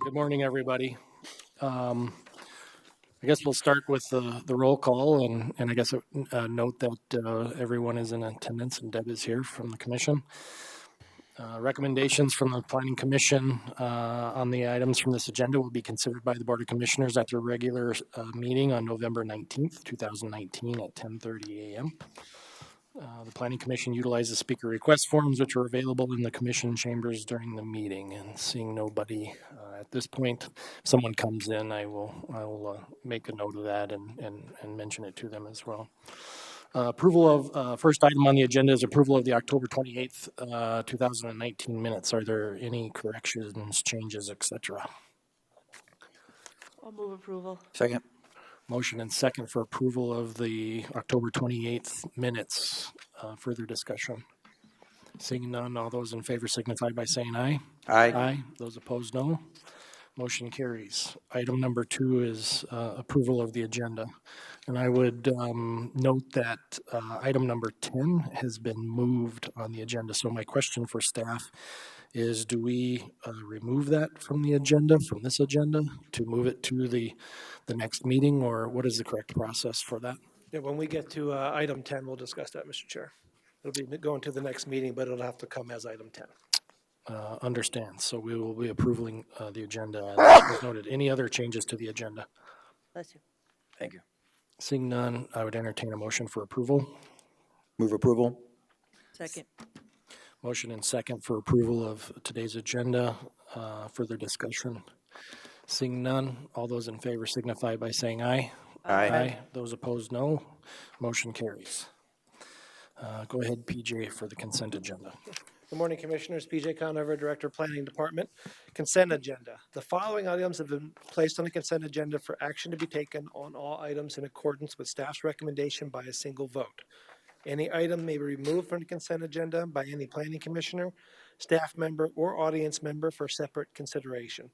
Good morning, everybody. I guess we'll start with the roll call, and I guess note that everyone is in attendance and Deb is here from the commission. Recommendations from the Planning Commission on the items from this agenda will be considered by the Board of Commissioners at their regular meeting on November 19th, 2019 at 10:30 a.m. The Planning Commission utilizes speaker request forms, which are available in the commission chambers during the meeting. And seeing nobody at this point, if someone comes in, I will make a note of that and mention it to them as well. Approval of first item on the agenda is approval of the October 28th, 2019 minutes. Are there any corrections, changes, etc.? I'll move approval. Second. Motion and second for approval of the October 28th minutes. Further discussion? Seeing none, all those in favor signify by saying aye. Aye. Aye. Those opposed, no. Motion carries. Item number 2 is approval of the agenda. And I would note that item number 10 has been moved on the agenda. So my question for staff is, do we remove that from the agenda, from this agenda, to move it to the next meeting, or what is the correct process for that? Yeah, when we get to item 10, we'll discuss that, Mr. Chair. It'll be going to the next meeting, but it'll have to come as item 10. Understand. So we will be approving the agenda as noted. Any other changes to the agenda? Bless you. Thank you. Seeing none, I would entertain a motion for approval. Move approval. Second. Motion and second for approval of today's agenda. Further discussion? Seeing none, all those in favor signify by saying aye. Aye. Those opposed, no. Motion carries. Go ahead, PJ, for the consent agenda. Good morning, Commissioners. PJ Conover, Director of Planning Department. Consent agenda. The following items have been placed on the consent agenda for action to be taken on all items in accordance with staff's recommendation by a single vote. Any item may be removed from the consent agenda by any planning commissioner, staff member, or audience member for separate consideration.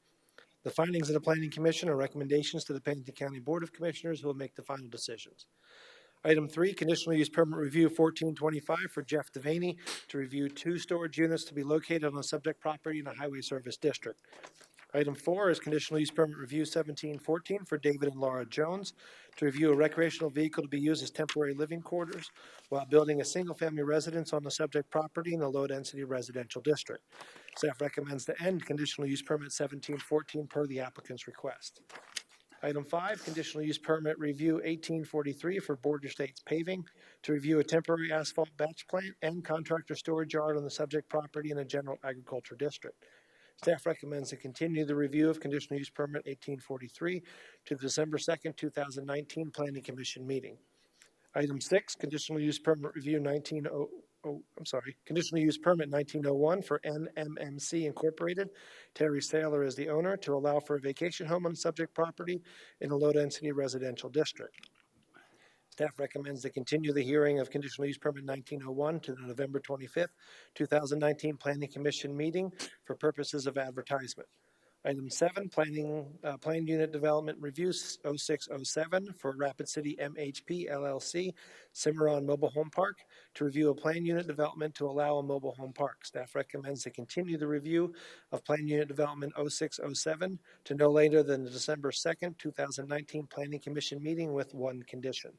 The findings of the Planning Commission are recommendations to the Pennington County Board of Commissioners, who will make the final decisions. Item 3, conditional use permit review 1425 for Jeff Devaney to review 2 storage units to be located on a subject property in a highway service district. Item 4 is conditional use permit review 1714 for David and Laura Jones to review a recreational vehicle to be used as temporary living quarters while building a single-family residence on the subject property in a low-density residential district. Staff recommends to end conditional use permit 1714 per the applicant's request. Item 5, conditional use permit review 1843 for Border States Paving to review a temporary asphalt batch plant and contractor storage yard on the subject property in a general agriculture district. Staff recommends to continue the review of conditional use permit 1843 to the December 2nd, 2019 Planning Commission meeting. Item 6, conditional use permit review conditional use permit 1901 for NMMC Incorporated. Terry Saylor is the owner, to allow for a vacation home on the subject property in a low-density residential district. Staff recommends to continue the hearing of conditional use permit 1901 to the November 25th, 2019 Planning Commission meeting for purposes of advertisement. Item 7, Plan Unit Development Reviews 0607 for Rapid City MHP LLC, Cimarron Mobile Home Park, to review a plan unit development to allow a mobile home park. Staff recommends to continue the review of Plan Unit Development 0607 to no later than the December 2nd, 2019 Planning Commission meeting with one condition.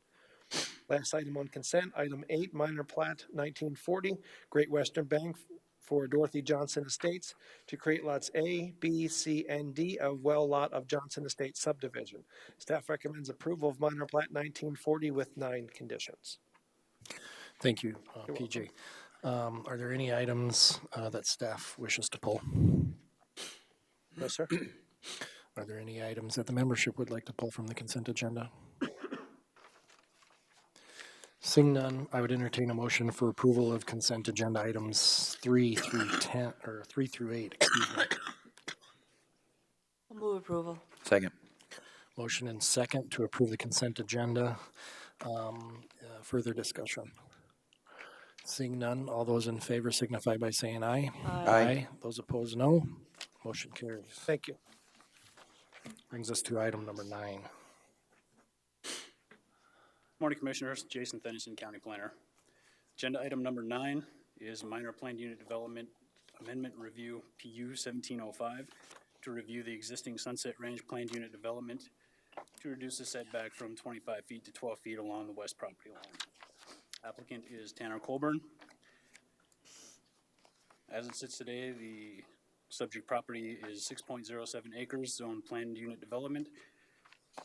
Last item on consent, item 8, minor plat 1940, Great Western Bank for Dorothy Johnson Estates to create lots A, B, C, and D of well lot of Johnson Estates subdivision. Staff recommends approval of minor plat 1940 with 9 conditions. Thank you, PJ. Are there any items that staff wishes to pull? No, sir. Are there any items that the membership would like to pull from the consent agenda? Seeing none, I would entertain a motion for approval of consent agenda items 3 through 8. Excuse me. I'll move approval. Second. Motion and second to approve the consent agenda. Further discussion? Seeing none, all those in favor signify by saying aye. Aye. Those opposed, no. Motion carries. Thank you. Brings us to item number 9. Morning, Commissioners. Jason Thennison, County Planner. Agenda item number 9 is minor planned unit development amendment review PU 1705 to review the existing Sunset Range planned unit development to reduce the setback from 25 feet to 12 feet along the west property line. Applicant is Tanner Colburn. As it sits today, the subject property is 6.07 acres, zone planned unit development.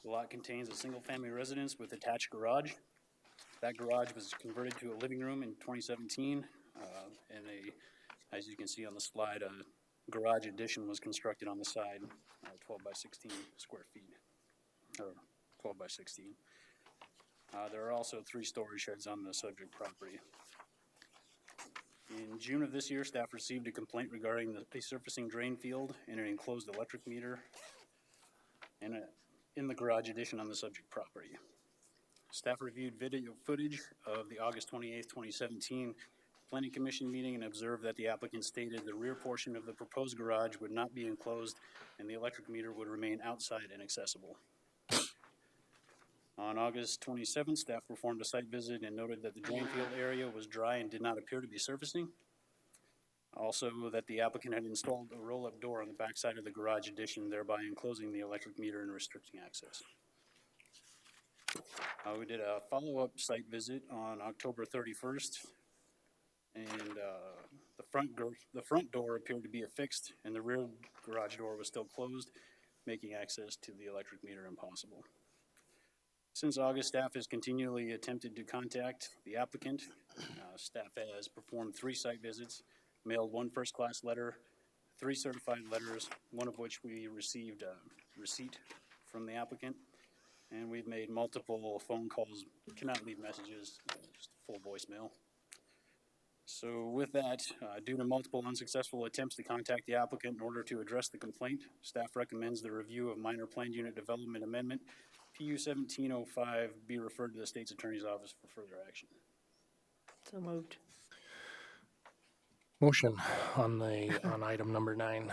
The lot contains a single-family residence with attached garage. That garage was converted to a living room in 2017, and as you can see on the slide, a garage addition was constructed on the side, 12 by 16 square feet, or 12 by 16. There are also 3 storage sheds on the subject property. In June of this year, staff received a complaint regarding the resurfacing drain field and an enclosed electric meter in the garage addition on the subject property. Staff reviewed video footage of the August 28th, 2017 Planning Commission meeting and observed that the applicant stated the rear portion of the proposed garage would not be enclosed and the electric meter would remain outside and accessible. On August 27th, staff performed a site visit and noted that the drain field area was dry and did not appear to be surfacing. Also, that the applicant had installed a roll-up door on the backside of the garage addition, thereby enclosing the electric meter and restricting access. We did a follow-up site visit on October 31st, and the front door appeared to be affixed, and the rear garage door was still closed, making access to the electric meter impossible. Since August, staff has continually attempted to contact the applicant. Staff has performed 3 site visits, mailed 1 first-class letter, 3 certified letters, 1 of which we received a receipt from the applicant, and we've made multiple phone calls, cannot leave messages, just full voicemail. So with that, due to multiple unsuccessful attempts to contact the applicant in order to address the complaint, staff recommends the review of minor planned unit development amendment PU 1705 be referred to the state's attorney's office for further action. So moved. Motion on item number 9.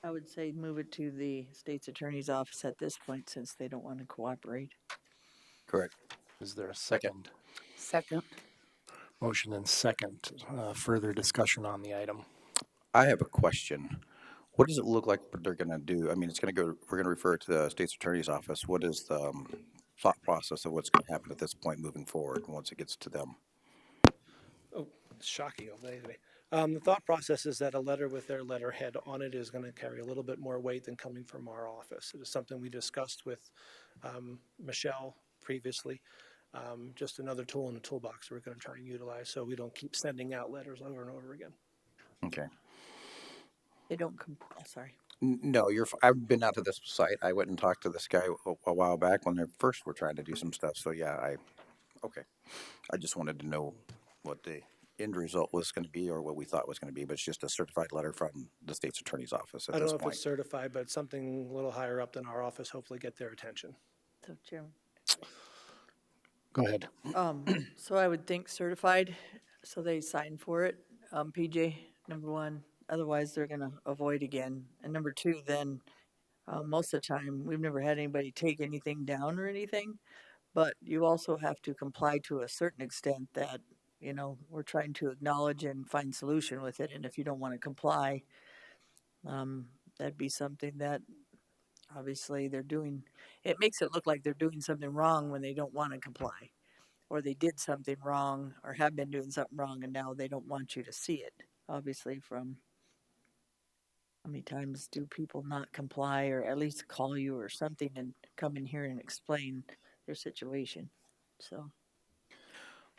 I would say move it to the state's attorney's office at this point since they don't want to cooperate. Correct. Is there a second? Second. Motion and second. Further discussion on the item. I have a question. What does it look like they're gonna do? I mean, we're gonna refer it to the state's attorney's office. What is the thought process of what's gonna happen at this point moving forward once it gets to them? Oh, it's shocking. Anyway. The thought process is that a letter with their letterhead on it is going to carry a little bit more weight than coming from our office. It is something we discussed with Michelle previously. Just another tool in the toolbox we're going to try and utilize so we don't keep sending out letters over and over again. Okay. They don't sorry. No, I've been out to this site. I went and talked to this guy a while back when they first were trying to do some stuff. So yeah, okay. I just wanted to know what the end result was going to be or what we thought was going to be, but it's just a certified letter from the state's attorney's office at I don't this know if point. it's certified, but something a little higher up than our office, hopefully get their attention. So Chairman. Go ahead. So I would think certified, so they sign for it. PJ, number 1, otherwise they're gonna avoid again. And number 2, then, most of the time, we've never had anybody take anything down or anything. But you also have to comply to a certain extent that, we're trying to acknowledge and find solution with it. And if you don't want to comply, that'd be something that obviously they're doing. It makes it look like they're doing something wrong when they don't want to comply, or they did something wrong or have been doing something wrong and now they don't want you to see it. Obviously, from how many times do people not comply or at least call you or something and come in here and explain their situation? So.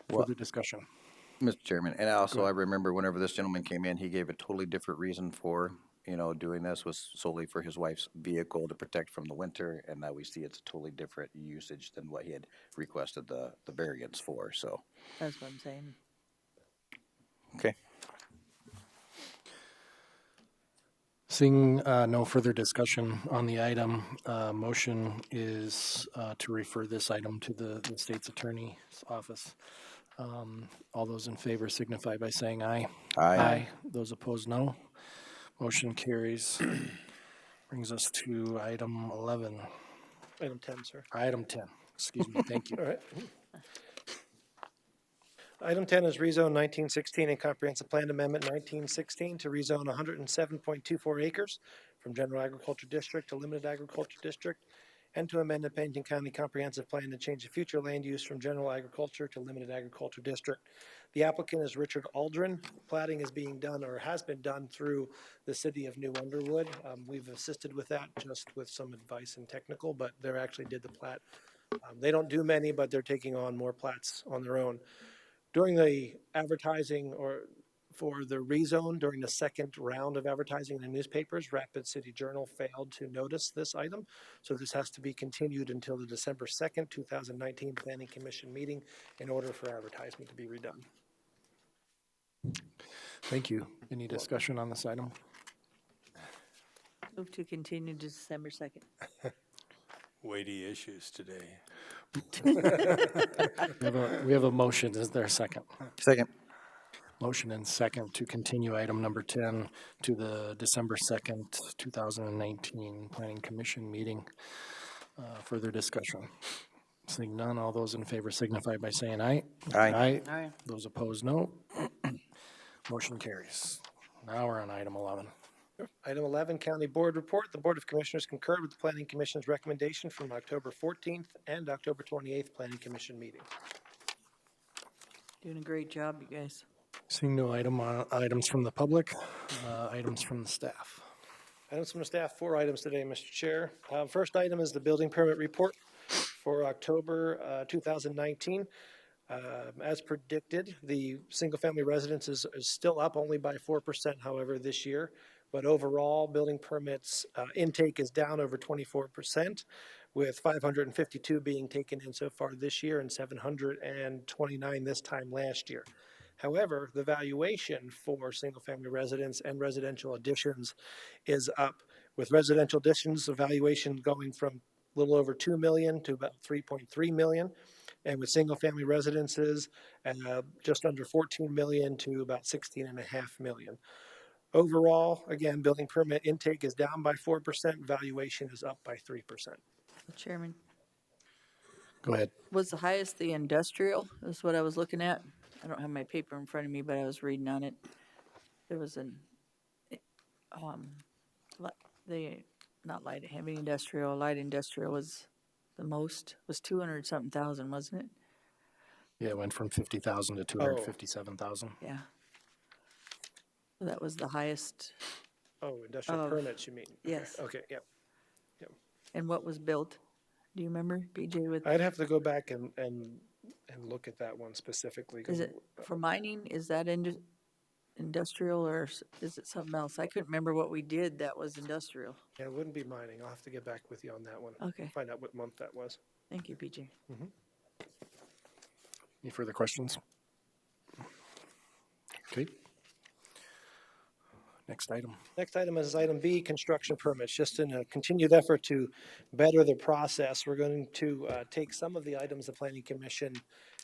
Further discussion. Mr. Chairman, and also I remember whenever this gentleman came in, he gave a totally different reason for, doing this was solely for his wife's vehicle to protect from the winter, and now we see it's a totally different usage than what he had requested the variance for, so. That's what I'm saying. Okay. Seeing no further discussion on the item, motion is to refer this item to the state's attorney's office. All those in favor signify by saying aye. Aye. Those opposed, no. Motion carries. Brings us to item 11. Item 10, sir. Item 10. Excuse me. Thank you. All right. Item 10 is rezone 1916 and comprehensive plan amendment 1916 to rezone 107.24 acres from general agriculture district to limited agriculture district, and to amend the Pennington County Comprehensive Plan to change the future land use from general agriculture to limited agriculture district. The applicant is Richard Aldrin. Plating is being done or has been done through the city of New Underwood. We've assisted with that just with some advice and technical, but they actually did the plat. They don't do many, but they're taking on more plats on their own. During the advertising or for the rezone, during the second round of advertising in the newspapers, Rapid City Journal failed to notice this item. So this has to be continued until the December 2nd, 2019 Planning Commission meeting in order for advertisement to be redone. Thank you. Any discussion on this item? Move to continue to December 2nd. Weighty issues today. We have a motion. Is there a second? Second. Motion and second to continue item number 10 to the December 2nd, 2019 Planning Commission meeting. Further discussion. Seeing none, all those in favor signify by saying aye. Aye. Aye. Those opposed, no. Motion carries. Now we're on item 11. Item 11, County Board Report. The Board of Commissioners concurred with the Planning Commission's recommendation from October 14th and October 28th Planning Commission meeting. Doing a great job, you guys. Seeing no items from the public, items from the staff. Items from the staff, 4 items today, Mr. Chair. First item is the building permit report for October 2019. As predicted, the single-family residence is still up only by 4%, however, this year. But overall, building permits intake is down over 24%, with 552 being taken in so far this year and 729 this time last year. However, the valuation for single-family residence and residential additions is up, with residential additions, the valuation going from a little over 2 million to about 3.3 million, and with single-family residences, just under 14 million to about 16.5 million. Overall, again, building permit intake is down by 4%, valuation is up by 3%. Chairman, Go ahead. was the highest the industrial? That's what I was looking at. I don't have my paper in front of me, but I was reading on it. There was not light, heavy industrial, light industrial was the most, was 200-something thousand, wasn't it? Yeah, it went from 50,000 to 257,000. Yeah. So that was the highest. Oh, industrial Of- permits, you mean? Yes. Okay, yep. And what was built? Do you remember, BJ, with, I'd have to go back and look at that one specifically. 'cause is it for mining, is that industrial or is it something else? I couldn't remember what we did that was industrial. Yeah, it wouldn't be mining. I'll have to get back with you on that one. Okay. Find out what month that was. Thank you, BJ. Any further questions? Okay. Next item. Next item is item B, construction permits. Just in a continued effort to better the process, we're going to take some of the items the Planning Commission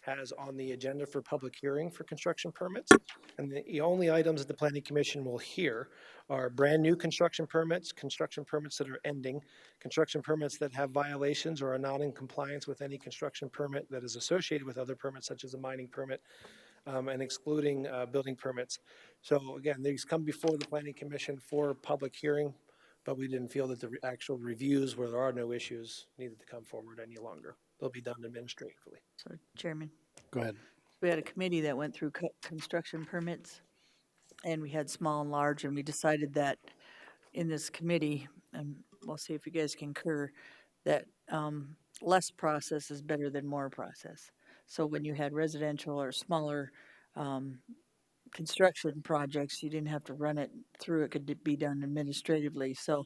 has on the agenda for public hearing for construction permits. And the only items that the Planning Commission will hear are brand-new construction permits that are ending, construction permits that have violations or are not in compliance with any construction permit that is associated with other permits, such as a mining permit, and excluding building permits. So again, these come before the Planning Commission for public hearing, but we didn't feel that the actual reviews where there are no issues needed to come forward any longer. They'll be done administratively. So, Chairman, Go ahead. we had a committee that went through construction permits, and we had small and large, and we decided that in this committee, and we'll see if you guys concur, that less process is better than more process. So when you had residential or smaller construction projects, you didn't have to run it through. It could be done administratively. So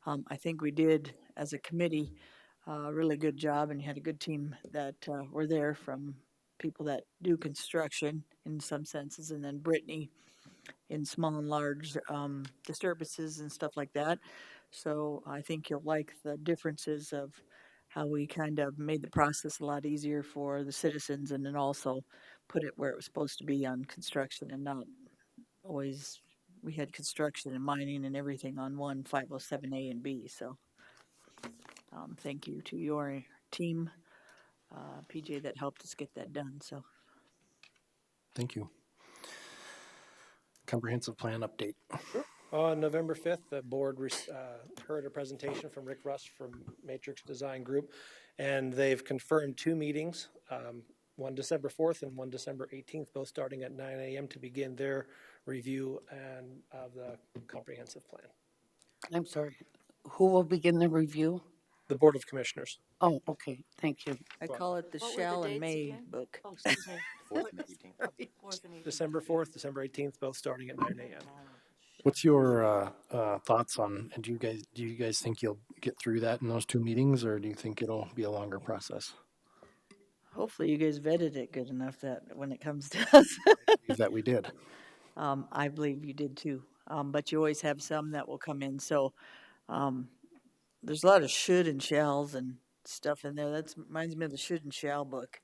I think we did, as a committee, a really good job, and you had a good team that were there from people that do construction in some senses, and then Brittany in small and large disturbances and stuff like that. So I think you'll like the differences of how we kind of made the process a lot easier for the citizens, and then also put it where it was supposed to be on construction, and not always, we had construction and mining and everything on one 507A and B. So thank you to your team, PJ, that helped us get that done. So Thank you. Comprehensive plan update. On November 5th, the board heard a presentation from Rick Russ from Matrix Design Group, and they've confirmed 2 meetings, one December 4th and one December 18th, both starting at 9 a.m. to begin their review and of the comprehensive plan. I'm sorry, who will begin the review? The Board of Commissioners. Oh, okay, thank you. I call it the What were the shall and dates may again? book. Oh, excuse me. 4th and 18th. Fourth and 18th. December 4th, December 18th, both starting at 9 a.m. What's your thoughts on, and do you guys think you'll get through that in those 2 meetings, or do you think it'll be a longer process? Hopefully you guys vetted it good enough that when it comes to us. That we did. I believe you did too. But you always have some that will come in, so, there's a lot of should and shalls and stuff in there. That reminds me of the should and shall book.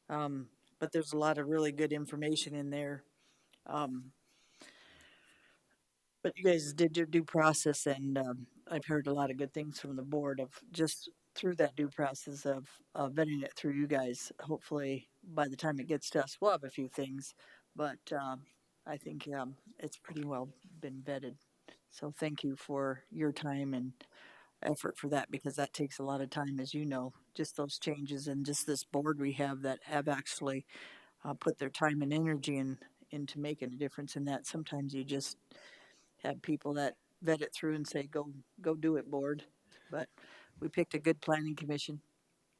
But there's a lot of really good information in there. But you guys did your due process, and I've heard a lot of good things from the board of just through that due process of vetting it through you guys. Hopefully, by the time it gets to us, we'll have a few things, but I think it's pretty well been vetted. So thank you for your time and effort for that, because that takes a lot of time, as you know, just those changes and just this board we have that have actually put their time and energy into making a difference in that. Sometimes you just have people that vet it through and say, go do it, board. But we picked a good planning commission,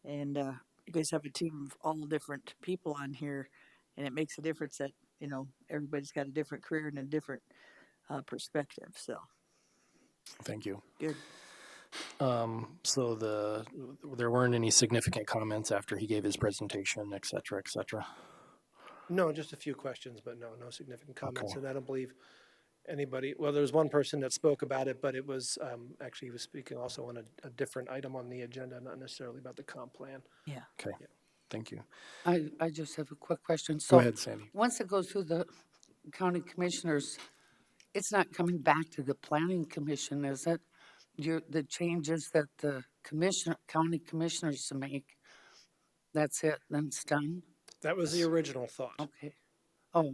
and you guys have a team of all different people on here, and it makes a difference that, everybody's got a different career and a different perspective, so Thank you. good. So there weren't any significant comments after he gave his presentation, et cetera, et cetera. No, just a few questions, but no significant comments. Okay. And I don't believe anybody, well, there was one person that spoke about it, but it was, actually, he was speaking also on a different item on the agenda, not necessarily about the comp plan. Yeah. Okay. Thank you. I just have a quick question. Go So ahead, Sandy. once it goes through the county commissioners, it's not coming back to the planning commission, is it? The changes that the county commissioners make, that's it, then it's done? That was the original thought. Okay. Oh.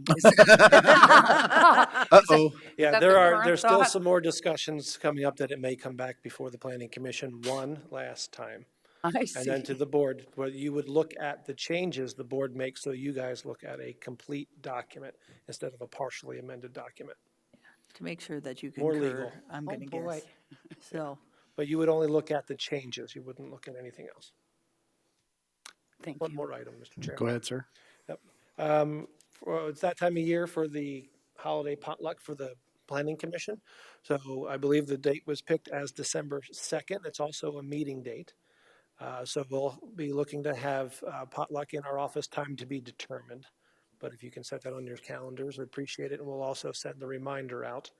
Uh-oh. Yeah, that there's the current still thought? some more discussions coming up that it may come back before the planning commission one last time. I And then to see. the board, where you would look at the changes the board makes, so you guys look at a complete document instead of a partially amended document. To make sure that you More concur, legal. I'm Oh, gonna boy. guess. So, But you would only look at the changes, you wouldn't look at anything else. Thank One you. more item, Mr. Chairman. Go ahead, sir. It's that time of year for the holiday potluck for the planning commission. So I believe the date was picked as December 2nd. It's also a meeting date. So we'll be looking to have potluck in our office, time to be determined. But if you can set that on your calendars, I'd appreciate it. And we'll also send the reminder out.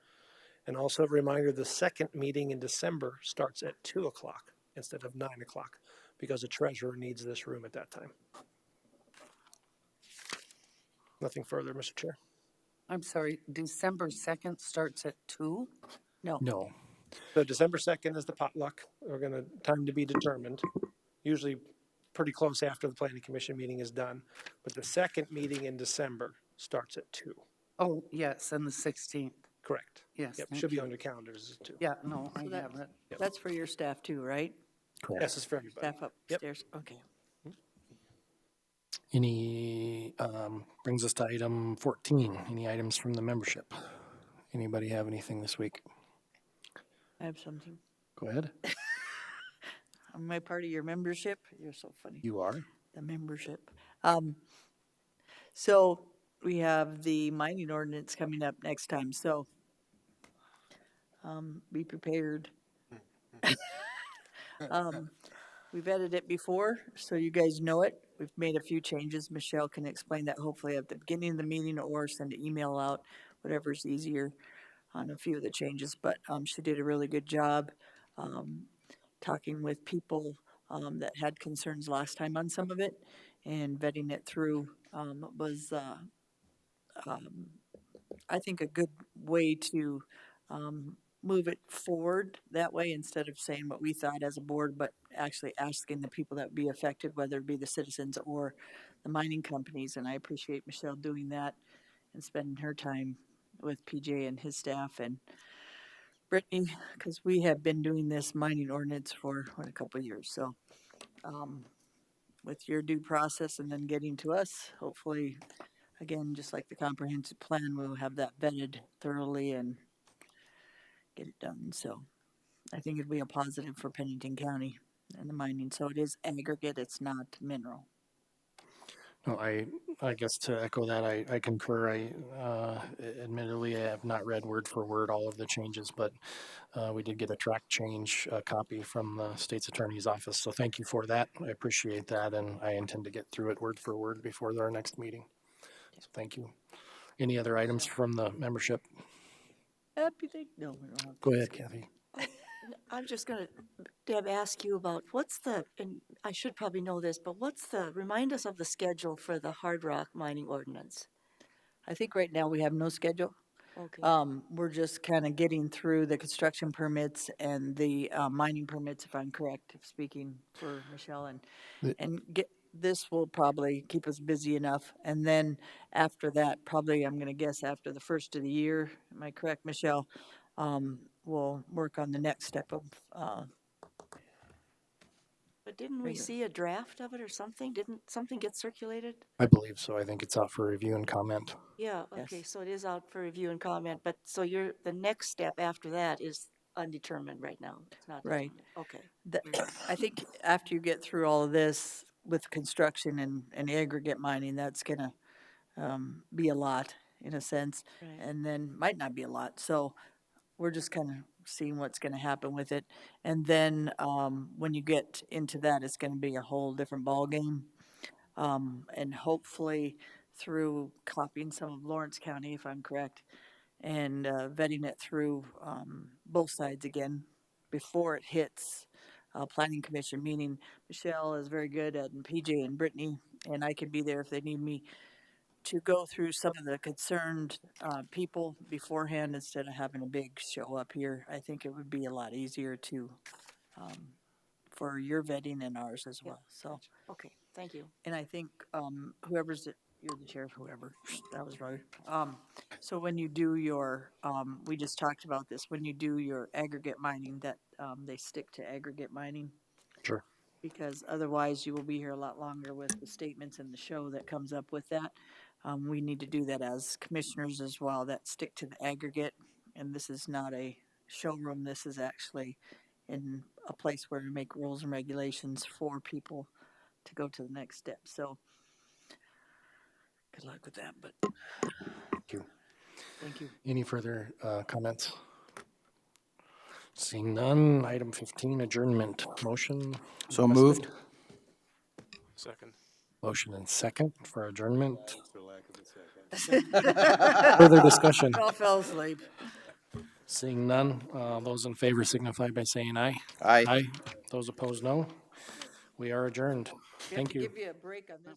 And also a reminder, the second meeting in December starts at 2:00 instead of 9:00, because the treasurer needs this room at that time. Nothing further, Mr. Chair. I'm sorry, December 2nd starts at 2? No. So December 2nd is the potluck. We're gonna, time to be determined, usually pretty close after the planning commission meeting is done. But the second meeting in December starts at 2:00. Oh, yes, and the 16th. Correct. Yes, Yep, thank should be you. on your calendars as 2:00. Yeah, no, I So that- have it. that's for your staff too, right? Correct. Yes, it's for everybody. Staff upstairs, okay. Any, brings us to item 14. Any items from the membership? Anybody have anything this week? I have something. Go ahead. Am I part of your membership? You're so funny. You are. The membership. So we have the mining ordinance coming up next time, so be prepared. We've vetted it before, so you guys know it. We've made a few changes. Michelle can explain that hopefully at the beginning of the meeting or send an email out, whatever's easier on a few of the changes. But she did a really good job talking with people that had concerns last time on some of it, and vetting it through was, I think, a good way to move it forward that way, instead of saying what we thought as a board, but actually asking the people that would be affected, whether it be the citizens or the mining companies, and I appreciate Michelle doing that and spending her time with PJ and his staff and Brittany, because we have been doing this mining ordinance for, a couple of years, so, with your due process and then getting to us, hopefully, again, just like the comprehensive plan, we'll have that vetted thoroughly and get it done, so I think it'd be a positive for Pennington County and the mining, so it is aggregate, it's not mineral. No, I guess to echo that, I concur. Admittedly, I have not read word for word all of the changes, but we did get a track change copy from the state's attorney's office. So thank you for that. I appreciate that, and I intend to get through it word for word before our next meeting. So thank you. Any other items from the membership? Happy thing, no, we don't have. Go ahead, Kathy. I'm just gonna, Deb, ask you about and I should probably know this, but remind us of the schedule for the hard rock mining ordinance. I think right now we have no schedule. Okay. We're just kind of getting through the construction permits and the mining permits, if I'm correct, if speaking for Michelle, and this will probably keep us busy enough. And then after that, probably I'm going to guess after the first of the year, am I correct, Michelle? We'll work on the next step of, But didn't we see a draft of it or something? Didn't something get circulated? I believe so. I think it's out for review and comment. Yeah, okay, Yes. so it is out for review and comment, but so the next step after that is undetermined right now. It's not. Right. Okay. I think after you get through all of this with construction and aggregate mining, that's gonna be a lot in a sense, Right. and then might not be a lot. So we're just kind of seeing what's going to happen with it, and then when you get into that, it's going to be a whole different ball game, and hopefully through copying some of Lawrence County, if I'm correct, and vetting it through both sides again before it hits planning commission, meaning Michelle is very good at, and PJ and Brittany, and I can be there if they need me to go through some of the concerned people beforehand instead of having a big show up here. I think it would be a lot easier to, for your vetting and ours as well, so. Okay, thank you. And I think you're the chair of whoever, that was right. So when you do your, we just talked about this, when you do your aggregate mining, that they stick to aggregate mining. Sure. Because otherwise you will be here a lot longer with the statements and the show that comes up with that. We need to do that as commissioners as well, that stick to the aggregate. And this is not a showroom, this is actually in a place where we make rules and regulations for people to go to the next step. So good luck with that, but Thank you. thank you. Any further comments? Seeing none, item 15, adjournment. Motion? So moved. Second. Motion and second for adjournment. For lack of a second. Further discussion? We all fell asleep. Seeing none, those in favor signify by saying aye. Aye. Aye. Those opposed, no. We are adjourned. Thank We you. have to give you a break on this.